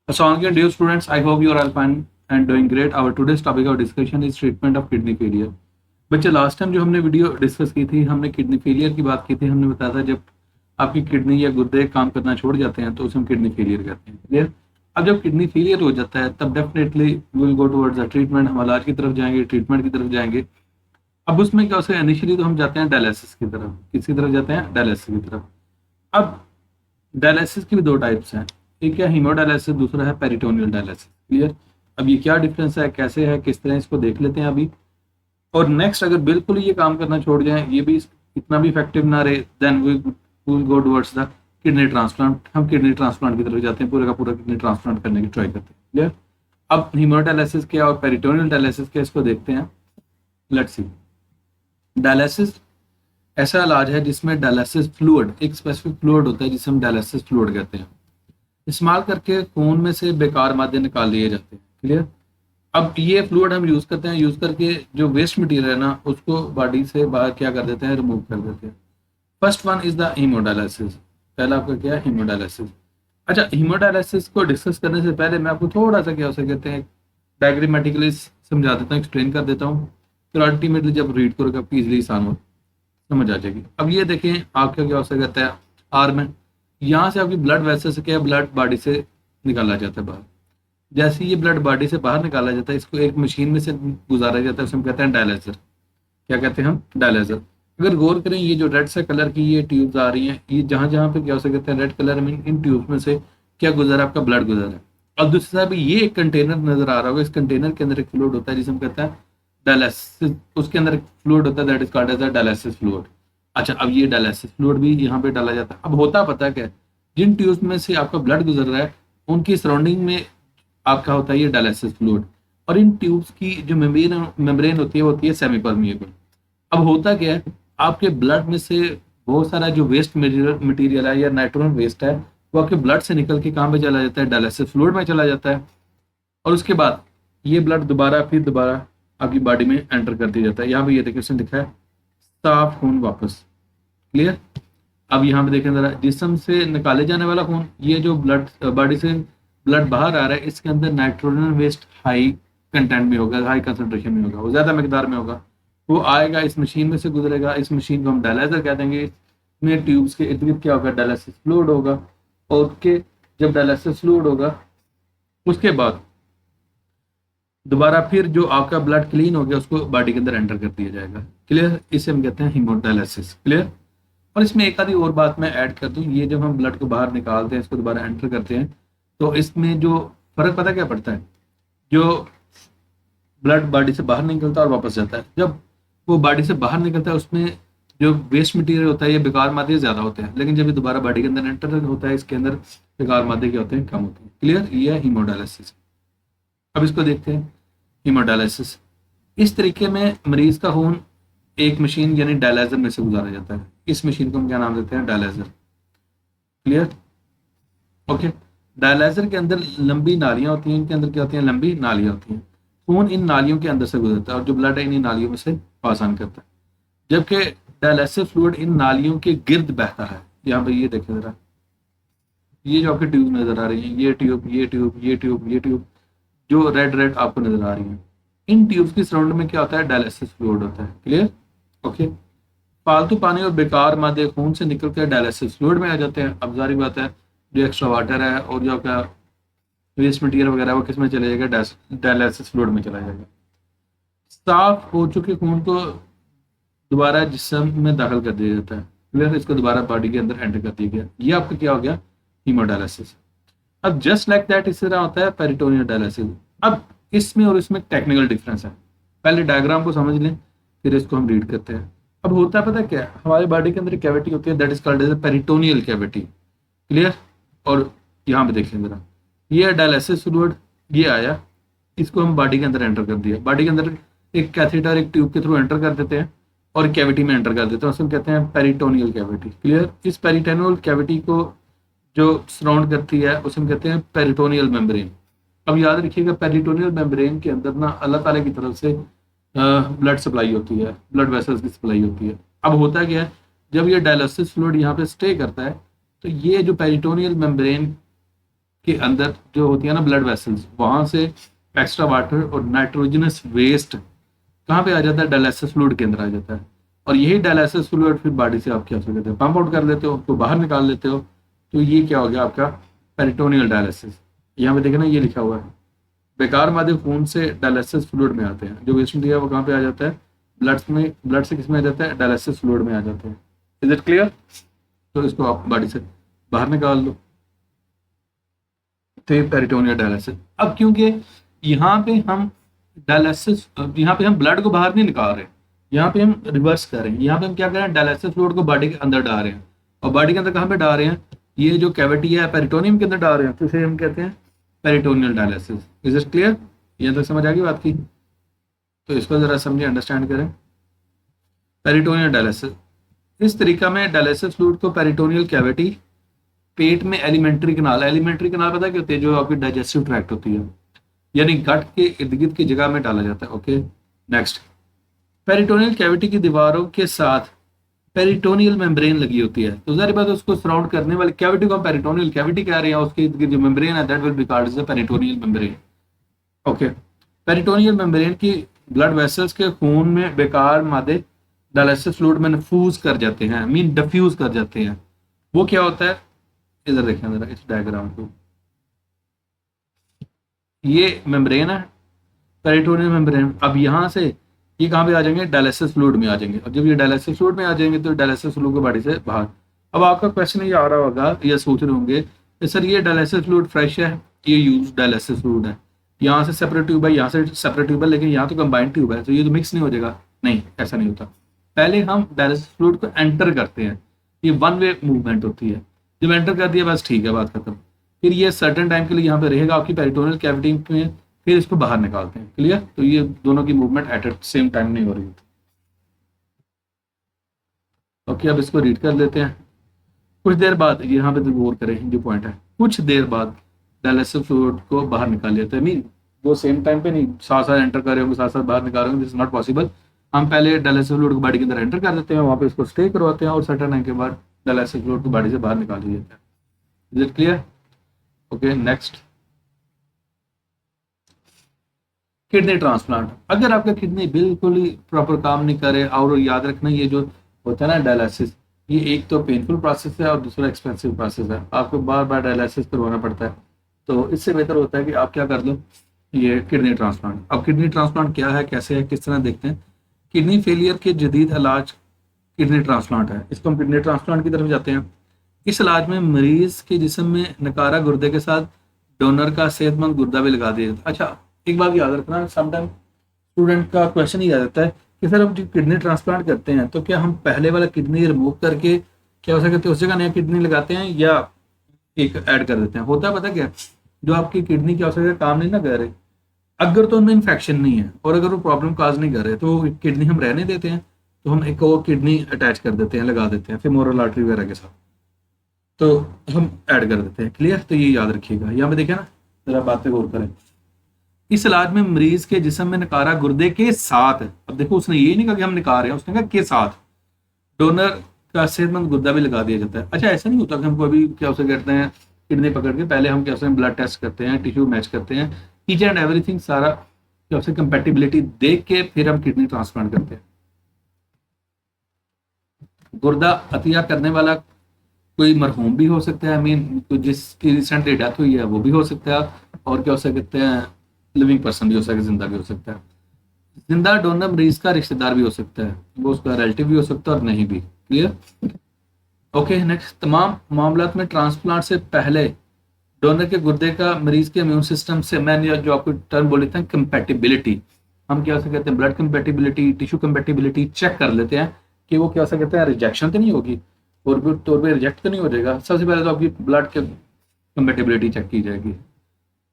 Assalamualaikum dear students, I hope you are all fine and doing great. Our today's topic of discussion is treatment of kidney failure. बच्चे last time जो हमने video discuss की थी हमने kidney failure की बात की थी। हमने बताया था जब आपकी किडनी या गुर्दे काम करना छोड़ जाते हैं तो उसे हम किडनी फेलियर कहते हैं। क्लियर। अब जब किडनी फेलियर हो जाता है तब definitely will go towards the treatment. हम इलाज की तरफ जाएंगे, ट्रीटमेंट की तरफ जाएंगे। अब उसमें क्या होता है, इनिशियली तो हम जाते हैं डायलिसिस की तरफ। किसकी तरफ जाते हैं? डायलिसिस की तरफ। अब डायलिसिस की भी दो टाइप्स हैं, एक है हीमोडायलिसिस, दूसरा है पेरिटोनियल डायलिसिस। क्लियर। अब ये क्या डिफरेंस है, कैसे है, किस तरह इसको देख लेते हैं अभी। और नेक्स्ट अगर बिल्कुल ये काम करना छोड़ जाए, ये भी इतना भी इफेक्टिव ना रहे, then we will go towards the kidney transplant. हम किडनी ट्रांसप्लांट की तरफ जाते हैं, पूरे का पूरा किडनी ट्रांसप्लांट करने की ट्राई करते हैं। क्लियर। अब हीमोडायलिसिस क्या और पेरिटोनियल डायलिसिस क्या, इसको देखते हैं। Let's see. डायलिसिस ऐसा इलाज है जिसमें डायलिसिस फ्लूइड, एक स्पेसिफिक फ्लूइड होता है जिसे हम डायलिसिस फ्लूइड कहते हैं, इस्तेमाल करके खून में से बेकार मादे निकाल लिए जाते हैं। क्लियर। अब ये फ्लूइड हम यूज करते हैं, यूज करके जो वेस्ट मटेरियल है ना उसको बॉडी से बाहर क्या कर देते हैं, रिमूव कर देते हैं। First one is the haemodialysis. पहला आपका क्या है? हीमोडायलिसिस। अच्छा, हीमोडायलिसिस को डिस्कस करने से पहले मैं आपको थोड़ा सा क्या उसे कहते हैं डायग्रामेटिकली समझा देता हूँ, एक्सप्लेन कर देता हूँ। फिर अल्टीमेटली जब रीड करोगे आपको इजिली आसान हो समझ आ जाएगी। अब ये देखें आपका क्या उसे कहते हैं आर्म है। यहाँ से आपकी ब्लड वेसल से क्या ब्लड बॉडी से निकाला जाता है बाहर। जैसे ये ब्लड बॉडी से बाहर निकाला जाता है, इसको एक मशीन में से गुजारा जाता है, उसे हम कहते हैं डायलिसिस। क्या कहते हैं हम? डायलिसिस। अगर गौर करें ये जो रेड से कलर की ये ट्यूब्स आ रही हैं, ये जहां जहां पे क्या हो सकते हैं रेड कलर में, इन ट्यूब्स में से क्या गुजरा? आपका ब्लड गुजरा है। और दूसरी तरफ ये एक कंटेनर नजर आ रहा होगा, इस कंटेनर के अंदर एक फ्लूइड होता है जिसे हम कहते हैं डायलिसिस। उसके अंदर एक फ्लूइड होता है that is called as the dialysis fluid. अच्छा, अब ये डायलिसिस फ्लूइड भी यहाँ पे डाला जाता है। अब होता पता क्या है, जिन ट्यूब्स में से आपका ब्लड गुजर रहा है उनकी सराउंडिंग में आपका होता है ये डायलिसिस फ्लूइड। और इन ट्यूब्स की जो मेम्ब्रेन होती है वो होती है सेमी परमिएबल। अब होता क्या है, आपके ब्लड में से बहुत सारा जो वेस्ट मटेरियल है या नाइट्रोजन वेस्ट है वो आपके ब्लड से निकल के कहाँ पे चला जाता है? डायलिसिस फ्लूइड में चला जाता है। और उसके बाद ये ब्लड दोबारा आपकी बॉडी में एंटर कर दिया जाता है। यहाँ पे ये देखिए उसने लिखा है साफ खून वापस। क्लियर। अब यहाँ पे देखें जरा, जिस्म से निकाले जाने वाला खून, ये जो ब्लड बॉडी से ब्लड बाहर आ रहा है इसके अंदर नाइट्रोजन वेस्ट हाई कंटेंट में होगा, हाई कंसंट्रेशन में होगा, वो ज्यादा मकदार में होगा। वो आएगा, इस मशीन में से गुजरेगा, इस मशीन को हम डायलाइजर कह देंगे। इसमें ट्यूब्स के इर्द गिर्द क्या होगा? डायलिसिस फ्लूइड होगा। और उसके जब डायलिसिस फ्लूइड होगा उसके बाद दोबारा फिर जो आपका ब्लड क्लीन हो गया उसको बॉडी के अंदर एंटर कर दिया जाएगा। क्लियर। इसे हम कहते हैं हीमोडायलिसिस। क्लियर। और इसमें एक आधी और बात मैं ऐड कर दूं, ये जब हम ब्लड को बाहर निकालते हैं, इसको दोबारा एंटर करते हैं, तो इसमें जो फर्क पता क्या पड़ता है, जो ब्लड बॉडी से बाहर निकलता है और वापस जाता है, जब वो बॉडी से बाहर निकलता है उसमें जो वेस्ट मटेरियल होता है ये बेकार मादे ज्यादा होते हैं, लेकिन जब ये दोबारा बॉडी के अंदर एंटर होता है इसके अंदर बेकार मादे क्या होते हैं? कम होते हैं। क्लियर। ये है हीमोडायलिसिस। अब इसको देखते हैं हीमोडायलिसिस। इस तरीके में मरीज का खून एक मशीन यानी डायलाइजर में से गुजारा जाता है। इस मशीन को हम क्या नाम देते हैं? डायलाइजर। क्लियर। ओके। डायलाइजर के अंदर लंबी नालियां होती हैं, इनके अंदर क्या होती हैं? लंबी नालियां होती हैं। खून इन नालियों के अंदर से गुजरता है और जो ब्लड है इन्हीं नालियों में से पास ऑन करता है, जबकि डायलिसिस फ्लूइड इन नालियों के गिर्द बहता है। यहाँ पे ये देखें जरा, ये जो आपकी ट्यूब नजर आ रही है, ये ट्यूब, ये ट्यूब, ये ट्यूब, ये ट्यूब जो रेड रेड आपको नजर आ रही है, इन ट्यूब्स की सराउंड में क्या होता है? डायलिसिस फ्लूइड होता है। क्लियर। ओके। फालतू पानी और बेकार मादे खून से निकल कर डायलिसिस फ्लूइड में आ जाते हैं। अब जारी बात है जो एक्स्ट्रा वाटर है और जो आपका वेस्ट मटेरियल वगैरह वो किस में चला जाएगा? डायलिसिस फ्लूइड में चला जाएगा। साफ हो चुके खून को दोबारा जिस्म में दाखिल कर दिया जाता है। क्लियर। इसको दोबारा बॉडी के अंदर एंटर कर दिया गया। ये आपका क्या हो गया? हीमोडायलिसिस। अब जस्ट लाइक दैट इस तरह होता है पेरिटोनियल डायलिसिस। अब इसमें और इसमें टेक्निकल डिफरेंस है, पहले डायग्राम को समझ लें फिर इसको हम रीड करते हैं। अब होता है पता क्या है, हमारी बॉडी के अंदर कैविटी होती है that is called as peritoneal cavity. Clear. और यहाँ पे देखें जरा, ये डायलिसिस फ्लूइड ये आया, इसको हम बॉडी के अंदर एंटर कर दिया। बॉडी के अंदर एक कैथेटर एक ट्यूब के थ्रू एंटर कर देते हैं और कैविटी में एंटर कर देते हैं, उसको कहते हैं पेरिटोनियल कैविटी। क्लियर। इस पेरिटोनियल कैविटी को जो सराउंड करती है उसे हम कहते हैं पेरिटोनियल मेम्ब्रेन। अब याद रखिएगा पेरिटोनियल मेम्ब्रेन के अंदर ना अल्लाह ताला की तरफ से ब्लड सप्लाई होती है, ब्लड वेसल्स की सप्लाई होती है। अब होता क्या है, जब ये डायलिसिस फ्लूइड यहाँ पे स्टे करता है तो ये जो पेरिटोनियल मेम्ब्रेन के अंदर जो होती है ना ब्लड वेसल्स, वहां से एक्स्ट्रा वाटर और नाइट्रोजनस वेस्ट कहाँ पे आ जाता है, डायलिसिस फ्लूइड के अंदर आ जाता है। और यही डायलिसिस फ्लूइड फिर बॉडी से आप क्या कहते हैं पंप आउट कर लेते हो, तो बाहर निकाल लेते हो। तो ये क्या हो गया आपका पेरिटोनियल डायलिसिस। यहाँ पे देखे ना ये लिखा हुआ है, बेकार मादे खून से डायलिसिस फ्लूइड में आते हैं, जो वेस्ट मटेरियल वो कहाँ पे आ जाता है, ब्लड में, ब्लड से किस में आ जाता है, डायलिसिस फ्लूइड में आ जाते हैं। Is it clear? तो इसको आप बॉडी से बाहर निकाल लो, तो ये पेरिटोनियल डायलिसिस। अब क्योंकि यहाँ पे हम डायलिसिस, यहाँ पे हम ब्लड को बाहर नहीं निकाल रहे, यहाँ पे हम रिवर्स कर रहे हैं। यहाँ पे हम क्या कर रहे हैं, डायलिसिस फ्लूइड को बॉडी के अंदर डाल रहे हैं। और बॉडी के अंदर कहाँ पे डाल रहे हैं, ये जो कैविटी है पेरिटोनियम के अंदर डाल रहे हैं, तो इसे हम कहते हैं peritoneal dialysis. Is it clear? ये तो समझ आ गई बात की? तो इसको जरा समझिए, अंडरस्टैंड करें। पेरिटोनियल डायलिसिस, इस तरीका में डायलिसिस फ्लूइड को पेरिटोनियल कैविटी, पेट में एलिमेंट्री कनाल, एलिमेंट्री कनाल पता क्या होती है, जो आपकी डाइजेस्टिव ट्रैक्ट होती है, यानी गट के इर्द गिर्द की जगह में डाला जाता है। ओके नेक्स्ट, पेरिटोनियल कैविटी की दीवारों के साथ पेरिटोनियल मेम्ब्रेन लगी होती है, तो जाहिर बात है उसको सराउंड करने वाली कैविटी को हम पेरिटोनियल कैविटी कह रहे हैं, उसके इर्द गिर्द जो मेम्ब्रेन है that will be called as the peritoneal membrane. Okay, peritoneal membrane की ब्लड वेसल्स के खून में बेकार मादे डायलिसिस फ्लूइड में नफूज कर जाते हैं, मीन डिफ्यूज कर जाते हैं। वो क्या होता है, इधर देखें जरा इस डायग्राम को, ये मेम्ब्रेन है पेरिटोनियल मेम्ब्रेन। अब यहाँ से ये कहाँ पे आ जाएंगे, डायलिसिस फ्लूइड में आ जाएंगे। अब जब ये डायलिसिस फ्लूइड में आ जाएंगे तो डायलिसिस फ्लूइड को बॉडी से बाहर। अब आपका क्वेश्चन ये आ रहा होगा, ये सोच रहे होंगे कि सर ये डायलिसिस फ्लूइड फ्रेश है, ये यूज डायलिसिस फ्लूइड है, यहाँ से सेपरेट ट्यूब है, यहाँ से सेपरेट ट्यूब है, लेकिन यहाँ तो कंबाइंड ट्यूब है, तो ये तो मिक्स नहीं हो जाएगा। नहीं, ऐसा नहीं होता। पहले हम डायलिसिस फ्लूइड को एंटर करते हैं, ये वन वे मूवमेंट होती है। जब एंटर कर दिया बस ठीक है, बात खत्म। फिर ये सर्टेन टाइम के लिए यहाँ पे रहेगा आपकी पेरिटोनियल कैविटी में, फिर इसको बाहर निकालते हैं। क्लियर? तो ये दोनों की मूवमेंट एट सेम टाइम नहीं हो रही होती। ओके, अब इसको रीड कर लेते हैं। कुछ देर बाद, यहाँ पे तो गौर करें जो पॉइंट है, कुछ देर बाद डायलिसिस फ्लूइड को बाहर निकाल लेते हैं। मीन वो सेम टाइम पे नहीं, साथ साथ एंटर कर रहे होंगे, साथ साथ बाहर निकाल रहे होंगे, दिस इज नॉट पॉसिबल। हम पहले डायलिसिस फ्लूइड को बॉडी के अंदर एंटर कर देते हैं, वहाँ पे इसको स्टे करवाते हैं, और सर्टेन टाइम के बाद डायलिसिस फ्लूइड को बॉडी से बाहर निकाल दिया जाता है। Is it clear? Okay next, kidney transplant. अगर आपका किडनी बिल्कुल ही प्रॉपर काम नहीं करे, और याद रखना ये जो होता है ना डायलिसिस, ये एक तो पेनफुल प्रोसेस है और दूसरा एक्सपेंसिव प्रोसेस है, आपको बार बार डायलिसिस करवाना पड़ता है। तो इससे बेहतर होता है कि आप क्या कर लो, ये किडनी ट्रांसप्लांट। अब किडनी ट्रांसप्लांट क्या है, कैसे है, किस तरह देखते हैं। किडनी फेलियर के जदीद इलाज किडनी ट्रांसप्लांट है, इसको हम किडनी ट्रांसप्लांट की तरफ जाते हैं। इस इलाज में मरीज के जिस्म में नकारा गुर्दे के साथ डोनर का सेहतमंद गुर्दा भी लगा दिया। अच्छा, एक बात याद रखना, समटाइम स्टूडेंट का क्वेश्चन ही आ जाता है कि सर अब जो किडनी ट्रांसप्लांट करते हैं तो क्या हम पहले वाला किडनी रिमूव करके क्या हो सकता है उस जगह नया किडनी लगाते हैं, या एक ऐड कर देते हैं। होता है पता क्या, जो आपकी किडनी क्या हो सकता है काम नहीं ना कर रहे, अगर तो उनमें इन्फेक्शन नहीं है और अगर वो प्रॉब्लम काज नहीं कर रहे, तो किडनी हम रहने देते हैं, तो हम एक और किडनी अटैच कर देते हैं, लगा देते हैं फेमोरल आर्टरी वगैरह के साथ, तो हम ऐड कर देते हैं। क्लियर? तो ये याद रखिएगा। यहाँ पे देखें ना, जरा बातें गौर करें। इस इलाज में मरीज के जिस्म में नकारा गुर्दे के साथ, अब देखो उसने ये नहीं कहा कि हम निकाल रहे हैं, उसने कहा के साथ डोनर का सेहतमंद गुर्दा भी लगा दिया जाता है। अच्छा, ऐसा नहीं होता कि हमको अभी क्या उसे कहते हैं किडनी पकड़ के पहले हम क्या उसे ब्लड टेस्ट करते हैं, टिश्यू मैच करते हैं, ईच एंड एवरीथिंग सारा क्या उसे कंपेटिबिलिटी देख के फिर हम किडनी ट्रांसप्लांट करते हैं। गुर्दा अतिया करने वाला कोई मरहूम भी हो सकता है, मीन जिसकी रिसेंटली डेथ हुई है वो भी हो सकता है, और क्या हो सकते हैं लिविंग पर्सन भी हो सकता है, जिंदा भी हो सकता है। जिंदा डोनर मरीज का रिश्तेदार भी हो सकता है, वो उसका रिलेटिव भी हो सकता है और नहीं भी। क्लियर? ओके नेक्स्ट, तमाम मामलात में ट्रांसप्लांट से पहले डोनर के गुर्दे का मरीज के इम्यून सिस्टम से, मैंने जो आपको टर्म बोली था कंपेटिबिलिटी, हम क्या से कहते हैं blood compatibility, tissue compatibility check कर लेते हैं कि वो क्या से कहते हैं रिजेक्शन तो नहीं होगी, और भी तौर पर रिजेक्ट तो नहीं हो जाएगा। सबसे पहले तो आपकी ब्लड के कंपेटिबिलिटी चेक की जाएगी।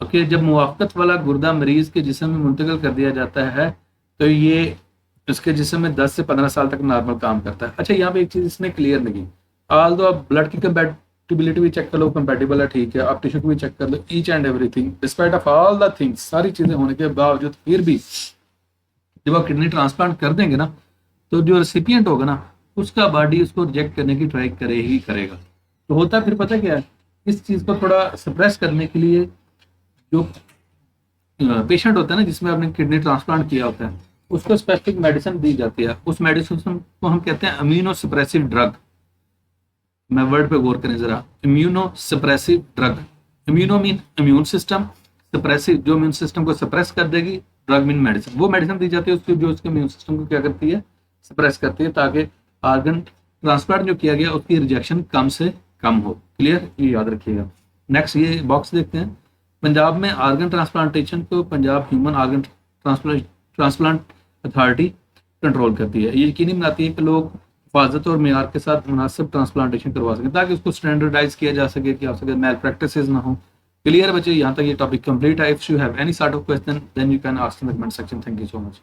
ओके, जब मुवाफकत वाला गुर्दा मरीज के जिस्म में मुंतकिल कर दिया जाता है तो ये उसके जिस्म में 10 से 15 साल तक नॉर्मल काम करता है। अच्छा, यहाँ पे एक चीज इसने क्लियर नहीं की, आल दो आप ब्लड की कंपेटिबिलिटी भी चेक कर लो, कंपेटिबल है ठीक है, आप टिश्यू को भी चेक कर लो, each and everything despite of all the things, सारी चीजें होने के बावजूद फिर भी जब आप किडनी ट्रांसप्लांट कर देंगे ना, तो जो रेसिपिएंट होगा ना उसका बॉडी उसको रिजेक्ट करने की ट्राई करे ही करेगा। तो होता फिर पता क्या है, इस चीज को थोड़ा सप्रेस करने के लिए जो पेशेंट होता है ना, जिसमें आपने किडनी ट्रांसप्लांट किया होता है, उसको स्पेसिफिक मेडिसिन दी जाती है। उस मेडिसिन को हम कहते हैं इम्यूनो सप्रेसिव ड्रग। मैं वर्ड पे गौर करें जरा, immuno suppressive drug. Immuno mean immune system, suppressive जो इम्यून सिस्टम को सप्रेस कर देगी, ड्रग मीन मेडिसिन। वो मेडिसिन दी जाती है उसकी जो उसके इम्यून सिस्टम को क्या करती है, सप्रेस करती है, ताकि ऑर्गन ट्रांसप्लांट जो किया गया उसकी रिजेक्शन कम से कम हो। क्लियर, ये याद रखिएगा। नेक्स्ट ये बॉक्स देखते हैं। पंजाब में ऑर्गन ट्रांसप्लांटेशन को Punjab human organ transplant authority control करती है। ये यकीनी बनाती है कि लोग हिफाजत और मेयार के साथ मुनासिब ट्रांसप्लांटेशन करवा सकें, ताकि उसको स्टैंडर्डाइज किया जा सके कि आपसे मैल प्रैक्टिसेस ना हो। क्लियर बच्चे, यहाँ तक ये टॉपिक कंप्लीट है। If you have any sort of question then you can ask in the comment section. Thank you so much.